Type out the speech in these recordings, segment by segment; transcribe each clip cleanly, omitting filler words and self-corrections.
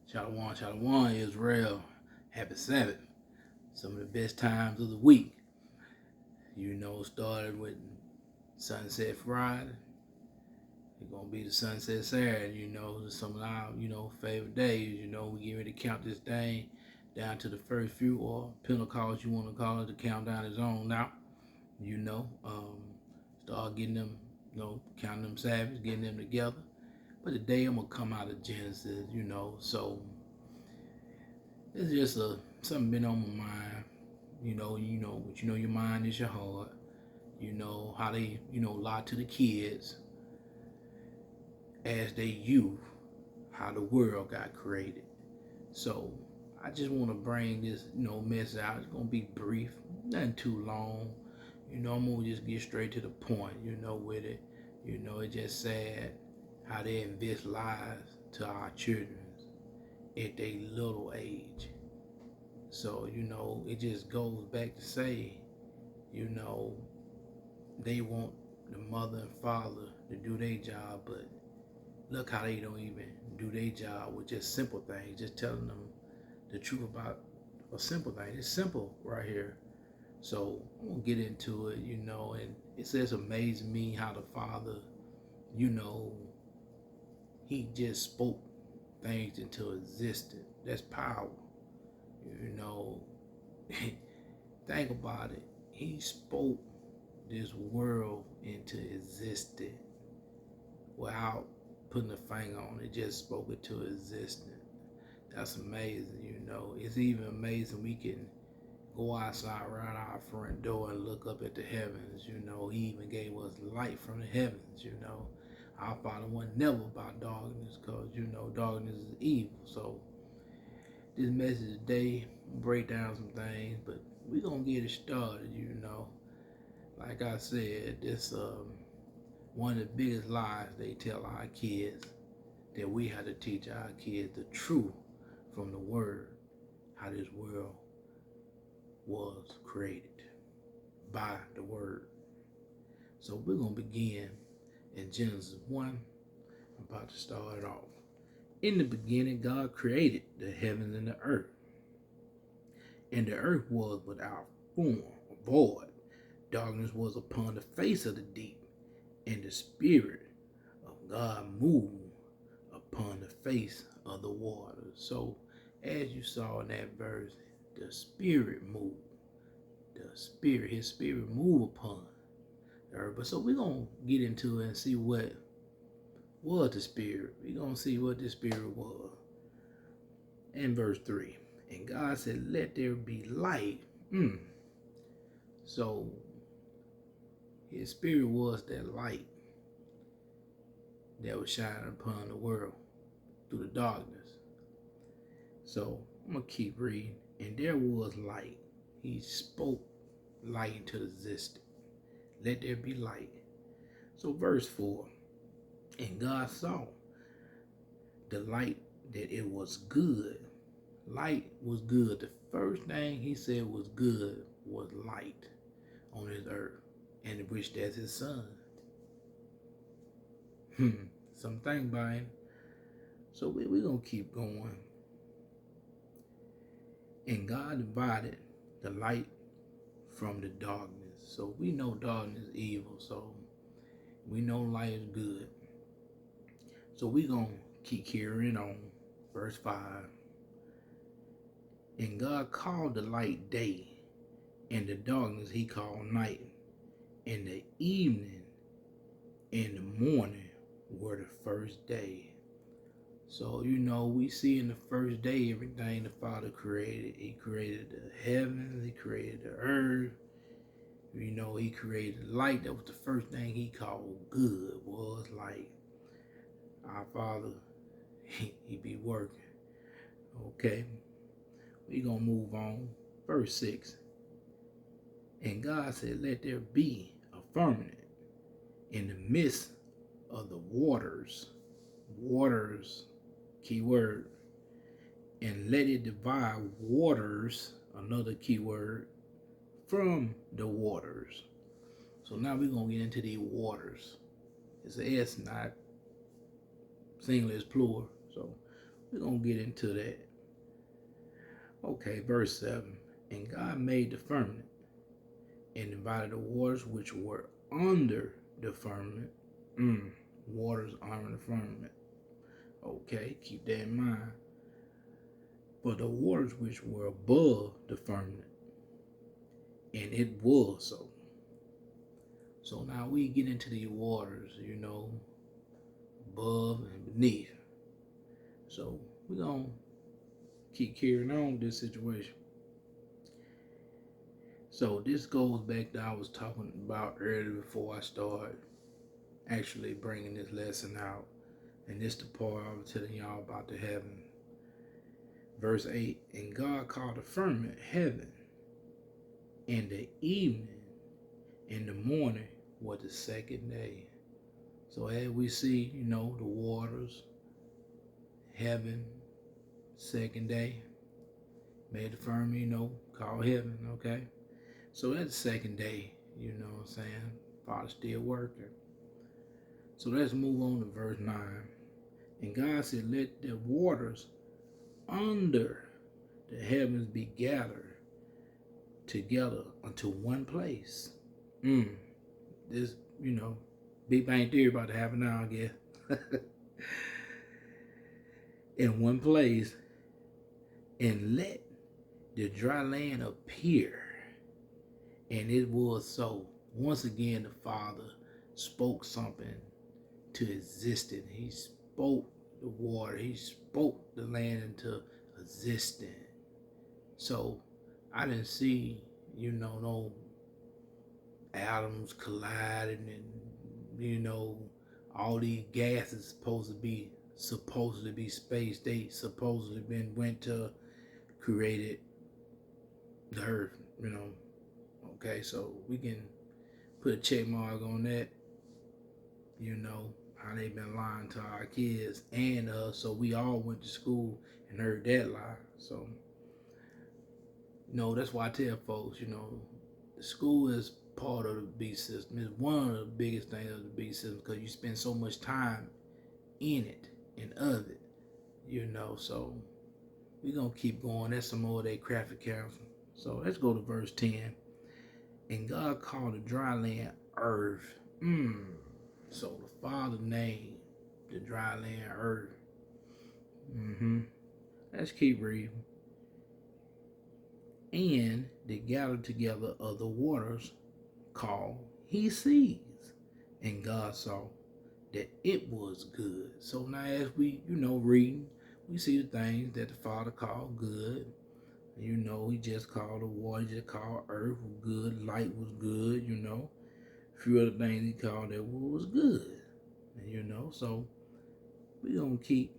Shalom, Shalom, Israel. Happy Sabbath. Some of the best times of the week. Started with Sunset Friday. It's gonna be the Sunset Saturday. Some of our favorite days. We get ready to count this thing down to the first few, or Pentecost, you want to call it. The countdown is on now. You know, um, Start getting them, counting them Sabbaths, getting them together. But today I'm gonna come out of Genesis. So it's just something been on my mind. Your mind is your heart. You know how they, lie to the kids as they youth, how the world got created. So I just want to bring this, message out. It's gonna be brief, nothing too long. I'm gonna just get straight to the point, with it. It's just sad how they invest lives to our children at their little age. So, it just goes back to say, you know, they want the mother and father to do their job, but look how they don't even do their job with just simple things, just telling them the truth about a simple thing. It's simple right here. So I'm gonna get into it, and it says amazing me how the father, you know, he just spoke things into existence. That's power. You know, think about it. He spoke this world into existence without putting a finger on it, just spoke it to existence. That's amazing. It's even amazing we can go outside around our front door and look up at the heavens. He even gave us light from the heavens. Our Father wasn't never about darkness because, darkness is evil. So this message today, break down some things, but we're going to get it started. Like I said, this one of the biggest lies they tell our kids, that we have to teach our kids the truth from the word, how this world was created by the word. So we're going to begin in Genesis 1. I'm about to start it off. In the beginning, God created the heavens and the earth. And the earth was without form, void. Darkness was upon the face of the deep, and the Spirit of God moved upon the face of the waters. So, as you saw in that verse, the Spirit moved. His Spirit moved upon the earth. But so we're going to get into it and see what was the Spirit. We're going to see what the Spirit was. In verse 3, and God said, let there be light. So, his Spirit was that light that was shining upon the world through the darkness. So I'm going to keep reading. And there was light. He spoke light into existence. Let there be light. So verse 4. And God saw the light that it was good. Light was good. The first thing he said was good was light on his earth, and which that's his son. Something about him. So we're going to keep going. And God divided the light from the darkness. So we know darkness is evil. So we know light is good. So we're going to keep carrying on. Verse 5. And God called the light day, and the darkness he called night. And the evening and the morning were the first day. So, we see in the first day everything the Father created. He created the heavens, he created the earth. He created light. That was the first thing he called good, was light. Our Father, he be working. Okay, we gonna move on. Verse 6. And God said, let there be a firmament in the midst of the waters. Waters, key word. And let it divide waters, another key word, from the waters. So now we're going to get into the waters. It's an S, not singular, it's plural. So We're going to get into that. Okay, verse 7. And God made the firmament and divided the waters which were under the firmament. Waters under the firmament. Okay, keep that in mind. But the waters which were above the firmament, and it was so. So now we get into the waters, above and beneath. So we're going to keep carrying on with this situation. So this goes back to I was talking about earlier before I started actually bringing this lesson out. And this the part I was telling y'all about the heaven. Verse 8, and God called the firmament heaven, and the evening and the morning was the second day. So as we see, the waters, heaven, second day, made the firmament, called heaven, okay? So that's the second day, you know what I'm saying? Father still working. So let's move on to verse 9. And God said, let the waters under the heavens be gathered together unto one place. This, Big Bang Theory about to happen now, I guess. In one place, and let the dry land appear. And it was so. Once again, the Father spoke something to existence. He spoke the water. He spoke the land into existence. So I didn't see, no atoms colliding and, all these gases supposed to be space. They supposedly went to created the earth, Okay, so we can put a check mark on that, how they been lying to our kids and us. So we all went to school and heard that lie. So, that's why I tell folks, the school is part of the beast system. It's one of the biggest things of the beast system because you spend so much time in it and of it, So we're going to keep going. That's some more of that crafty counsel. So let's go to verse 10. And God called the dry land earth. So the Father named the dry land earth. Let's keep reading. And they gathered together of the waters called he seas. And God saw that it was good. So now as we, reading, we see the things that the Father called good. He just called the water, he just called earth was good, light was good, A few other things he called that was good. And, so we're going to keep,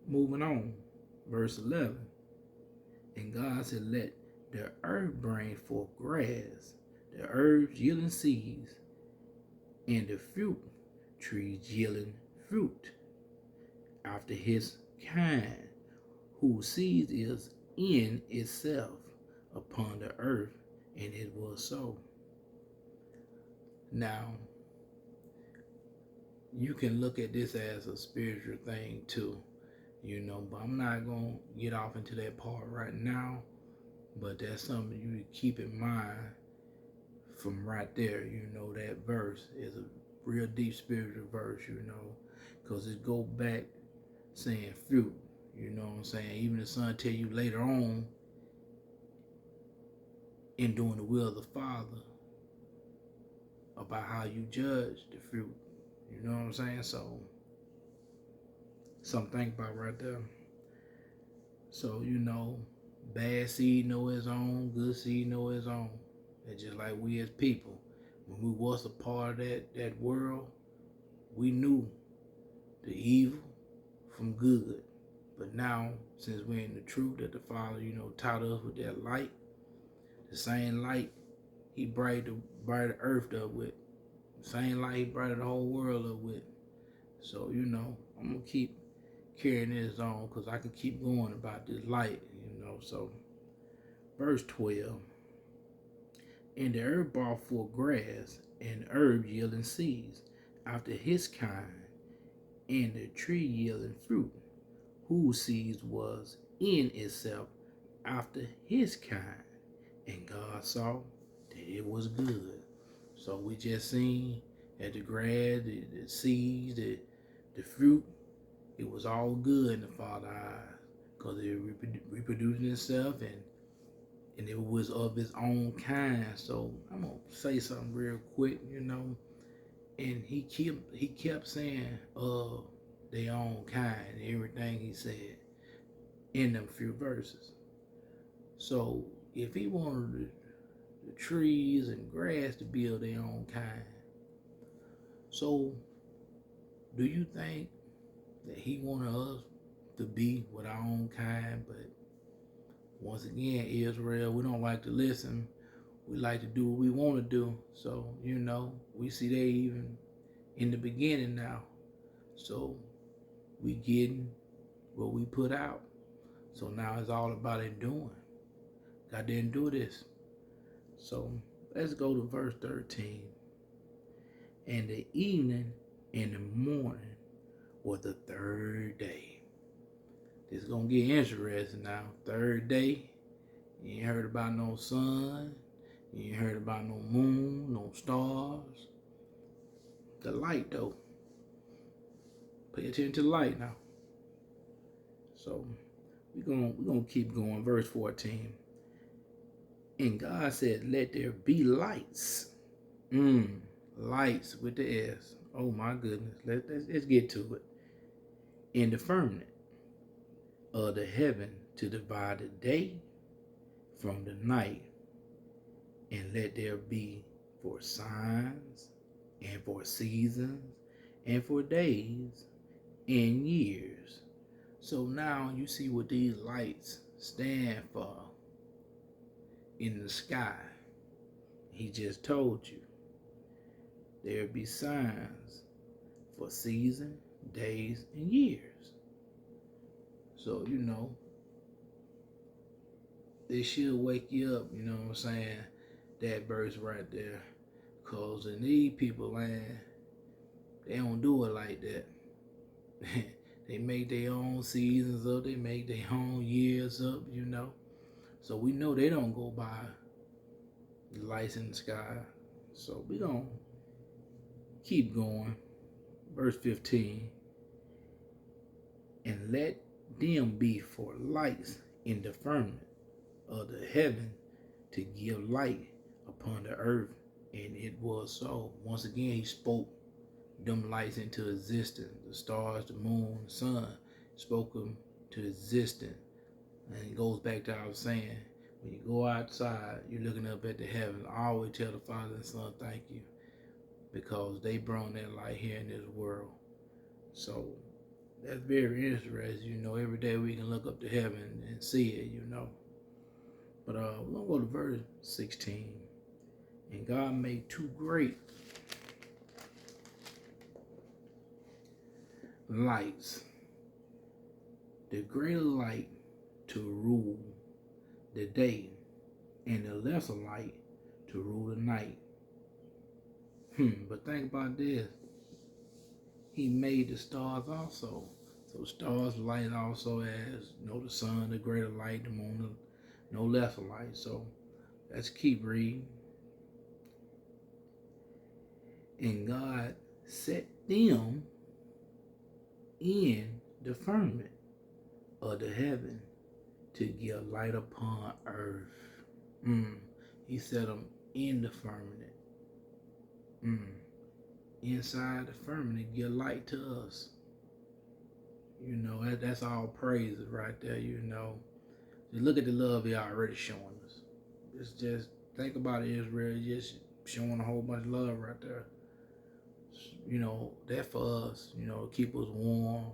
moving on. Verse 11. And God said, let the earth bring forth grass, the herbs yielding seeds, and the fruit trees yielding fruit after his kind, whose seed is in itself upon the earth, and it was so. Now, you can look at this as a spiritual thing too, but I'm not going to get off into that part right now, but that's something you keep in mind from right there. That verse is a real deep spiritual verse, because it go back saying fruit, what I'm saying? Even the Son tell you later on in doing the will of the Father about how you judge the fruit, what I'm saying? So, something to think about right there. So, bad seed know its own, good seed know its own. It's just like we as people. When we was a part of that world, we knew the evil from good. But now, since we're in the truth that the Father, taught us with that light, the same light he brightened the earth up with, the same light he brightened the whole world up with. So, I'm going to keep carrying this on because I can keep going about this light, So, verse 12. And the earth brought forth grass, and herb yielding seeds, after his kind, and the tree yielding fruit, whose seed was in itself after his kind. And God saw that it was good. So we just seen that the grass, the seeds, the fruit, it was all good in the Father's eyes because it reproducing itself and it was of its own kind. So I'm gonna say something real quick, and he kept saying their own kind, everything he said in them few verses. So if he wanted the trees and grass to build their own kind, so do you think that he wanted us to be with our own kind? But once again, Israel, we don't like to listen. We like to do what we want to do. So, we see they even in the beginning now. So we getting what we put out. So now it's all about enduring. God didn't do this. So let's go to verse 13. And the evening and the morning was the third day. This is going to get interesting now. Third day. You ain't heard about no sun. You ain't heard about no moon, no stars. The light, though. Pay attention to the light now. So we're gonna keep going. Verse 14. And God said, let there be lights. Lights with the S. Oh my goodness. Let's get to it. In the firmament of the heaven to divide the day from the night. And let there be for signs and for seasons and for days and years. So now you see what these lights stand for in the sky. He just told you. There'll be signs for season, days, and years. So, they should wake you up, you know what I'm saying? That verse right there. Because in these people, man, they don't do it like that. They make their own seasons up. They make their own years up, So we know they don't go by the lights in the sky. So we gonna keep going. Verse 15. And let them be for lights in the firmament of the heaven to give light upon the earth. And it was so. Once again, he spoke them lights into existence. The stars, the moon, the sun, spoke them to existence. And it goes back to what I was saying. When you go outside, you're looking up at the heavens. I always tell the Father and Son, thank you. Because they brought that light here in this world. So that's very interesting. Every day we can look up to heaven and see it, But we're going to go to verse 16. And God made two great lights. The greater light to rule the day, and the lesser light to rule the night. But think about this. He made the stars also. So stars light also as, the sun, the greater light, the moon, no lesser light. So let's keep reading. And God set them in the firmament of the heaven to give light upon earth. He set them in the firmament. Inside the firmament, give light to us. That's all praises right there, Just look at the love he already showing us. Just think about it, Israel, just showing a whole bunch of love right there. That for us, keep us warm.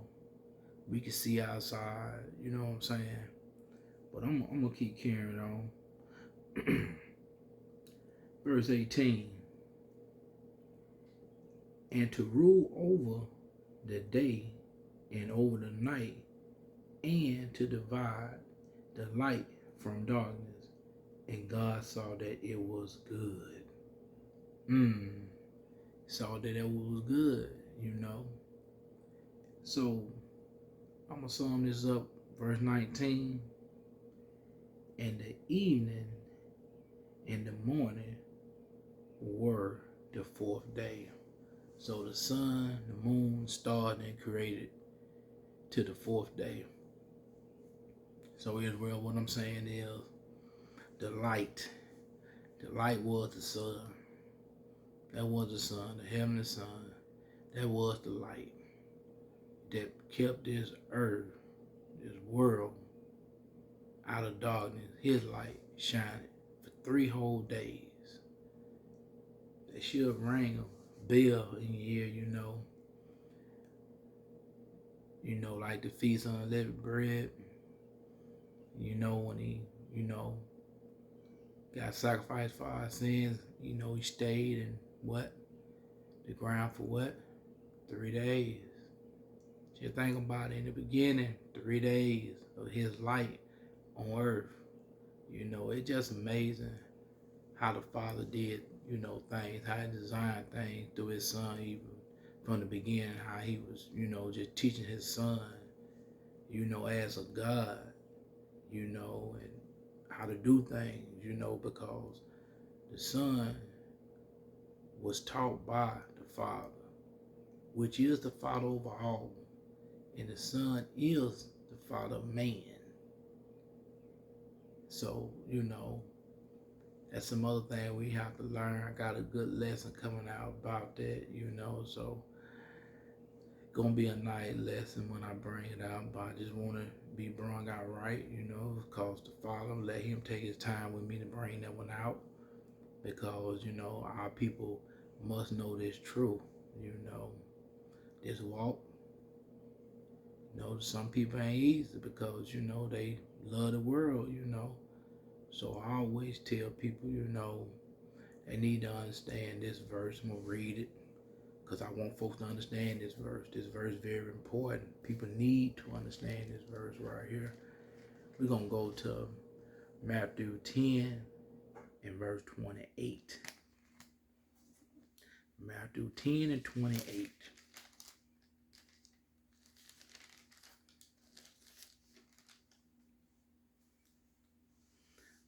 We can see outside, you know what I'm saying? But I'm going to keep carrying on. Verse 18. And to rule over the day and over the night, and to divide the light from darkness. And God saw that it was good. Saw that it was good, So I'm going to sum this up. Verse 19. In the evening and the morning were the fourth day. So the sun, the moon, stars, and created to the fourth day. So Israel, what I'm saying is the light was the sun. That was the sun, the heavenly sun. That was the light that kept this earth, this world, out of darkness. His light shining for 3 whole days. They should ring a bell in your ear, like the Feast of Unleavened Bread. When he, got sacrificed for our sins, he stayed in the ground for 3 days. Just think about it. In the beginning, 3 days of his light on earth. It's just amazing how the Father did, things, how he designed things through his son, even from the beginning, how he was, just teaching his son, as a God, and how to do things, because the son was taught by the Father, which is the Father over all, and the Son is the Father of man. So, that's some other thing we have to learn. I got a good lesson coming out about that, so gonna be a nice lesson when I bring it out, but I just want to be brung out right, because the Father let him take his time with me to bring that one out, because, our people must know this truth, this walk. Some people ain't easy because, they love the world, So I always tell people, they need to understand this verse. I'm going to read it because I want folks to understand this verse. This verse is very important. People need to understand this verse right here. We're going to go to Matthew 10 and verse 28. Matthew 10 and 28.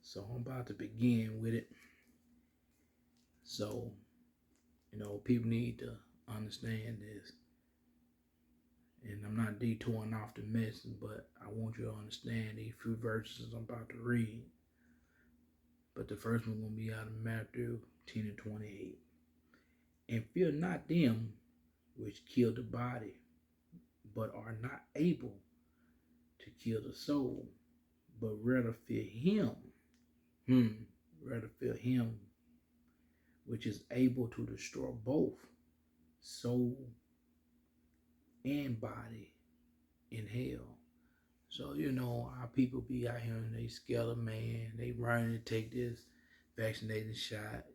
So I'm about to begin with it. So, people need to understand this. And I'm not detouring off the message, but I want you to understand these few verses I'm about to read. But the first one going to be out of Matthew 10 and 28. And fear not them which kill the body, but are not able to kill the soul, but rather fear him. Rather fear him which is able to destroy both soul and body in hell. So, our people be out here and they scared of man. They running to take this vaccinating shot.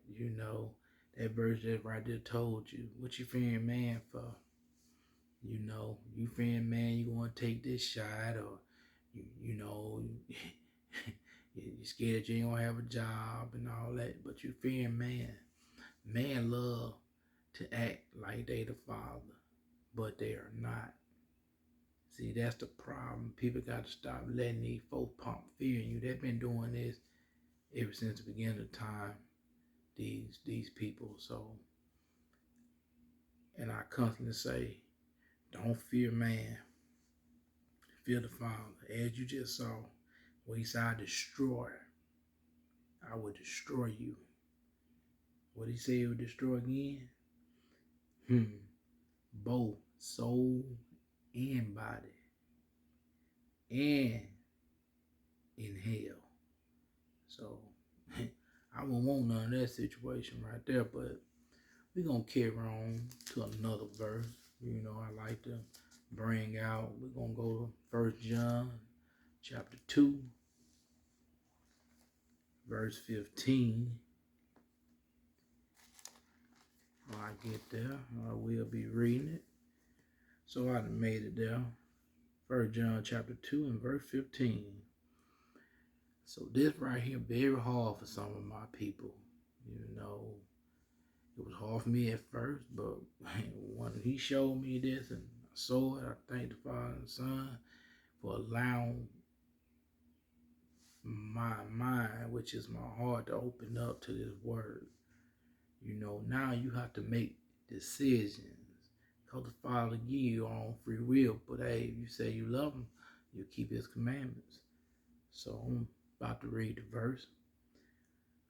That verse that right there told you. What you fearing man for? You fearing man you want to take this shot, or, you're scared that you ain't going to have a job and all that. But you fearing man. Man love to act like they the Father, but they are not. See, that's the problem. People got to stop letting these folks pump fear in you. They've been doing this ever since the beginning of time, these people. So, and I constantly say, don't fear man. Fear the Father. As you just saw, when he said, destroy, I will destroy you. What he said he would destroy again? Both soul and body. And in hell. So I won't want none of that situation right there, but we're going to carry on to another verse. I like to bring out, we're going to go to 1 John chapter 2, verse 15. When I get there, I will be reading it. So I done made it there. 1 John chapter 2 and verse 15. So this right here very hard for some of my people. It was hard for me at first, but when he showed me this and I saw it, I thank the Father and Son. for allowing my mind, which is my heart, to open up to this word. Now you have to make decisions. Because the Father give you your own free will. But hey, if you say you love him, you keep his commandments. So I'm about to read the verse.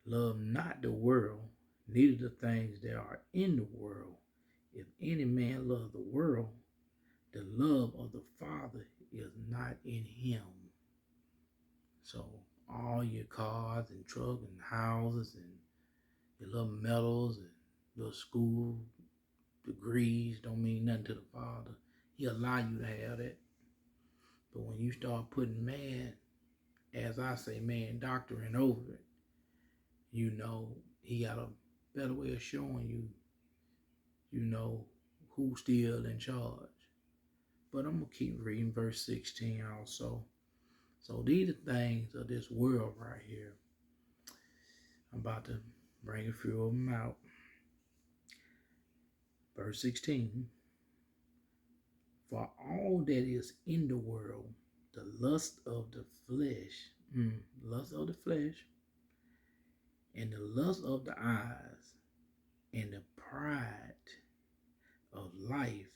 Love not the world, neither the things that are in the world. If any man love the world, the love of the Father is not in him. So all your cars and trucks and houses and your little medals and little school degrees don't mean nothing to the Father. He allow you to have that. But when you start putting man, as I say, man doctrine over it, he got a better way of showing you, who's still in charge. But I'm going to keep reading verse 16 also. So these are things of this world right here. I'm about to bring a few of them out. Verse 16. For all that is in the world, the lust of the flesh, and the lust of the eyes, and the pride of life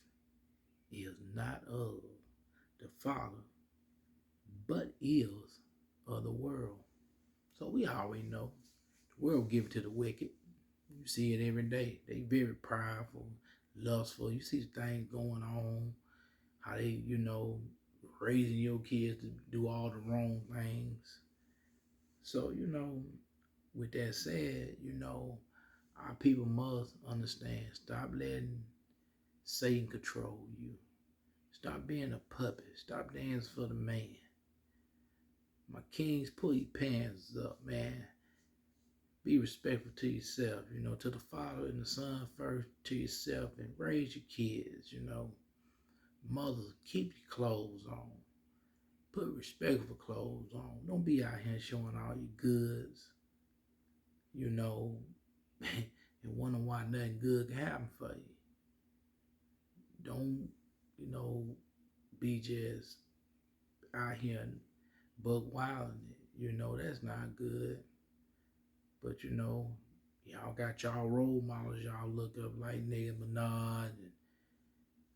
is not of the Father, but is of the world. So we already know the world give it to the wicked. You see it every day. They very prideful, lustful. You see things going on, how they, raising your kids to do all the wrong things. So, with that said, our people must understand. Stop letting Satan control you. Stop being a puppet. Stop dancing for the man. My kings, pull your pants up, man. Be respectful to yourself, to the Father and the Son first, to yourself, and raise your kids, Mothers, keep your clothes on. Put respectful clothes on. Don't be out here showing all your goods, and wonder why nothing good can happen for you. Don't, be just out here and buck wilding it. That's not good. But y'all got y'all role models y'all look up like Nicki Minaj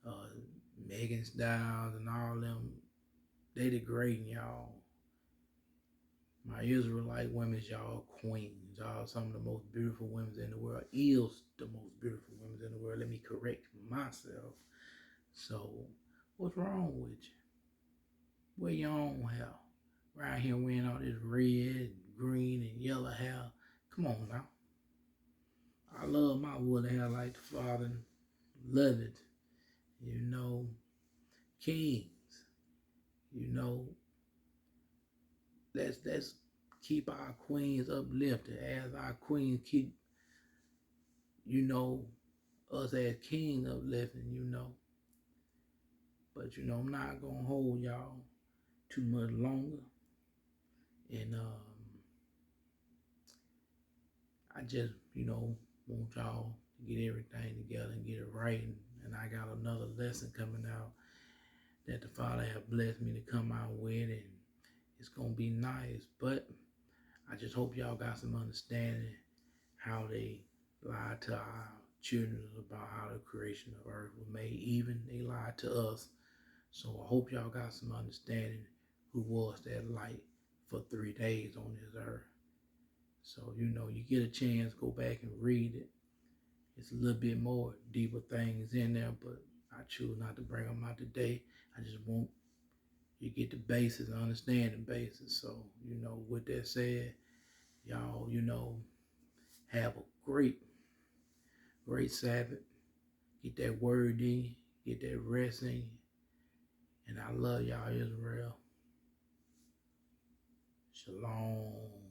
and Megan Styles and all them. They degrading y'all. My Israelite women's y'all queens. Y'all some of the most beautiful women in the world. Is the most beautiful women in the world. Let me correct myself. So, what's wrong with you? Wear your own hair. We're out here wearing all this red, green, and yellow hair. Come on now. I love my woolly hair like the Father. Love it. Kings. Let's keep our queens uplifted as our queens keep, us as kings uplifting, But I'm not gonna hold y'all too much longer. And I just, want y'all to get everything together and get it right. And I got another lesson coming out that the Father have blessed me to come out with, and it's gonna be nice. But I just hope y'all got some understanding how they lied to our children about how the creation of earth was made. Even they lied to us. So I hope y'all got some understanding who was that light for 3 days on this earth. So, you get a chance, go back and read it. It's a little bit more deeper things in there, but I choose not to bring them out today. I just want you get the basis and understand the basis. So, with that said, y'all, have a great Sabbath. Get that word in, get that rest in. And I love y'all, Israel. Shalom.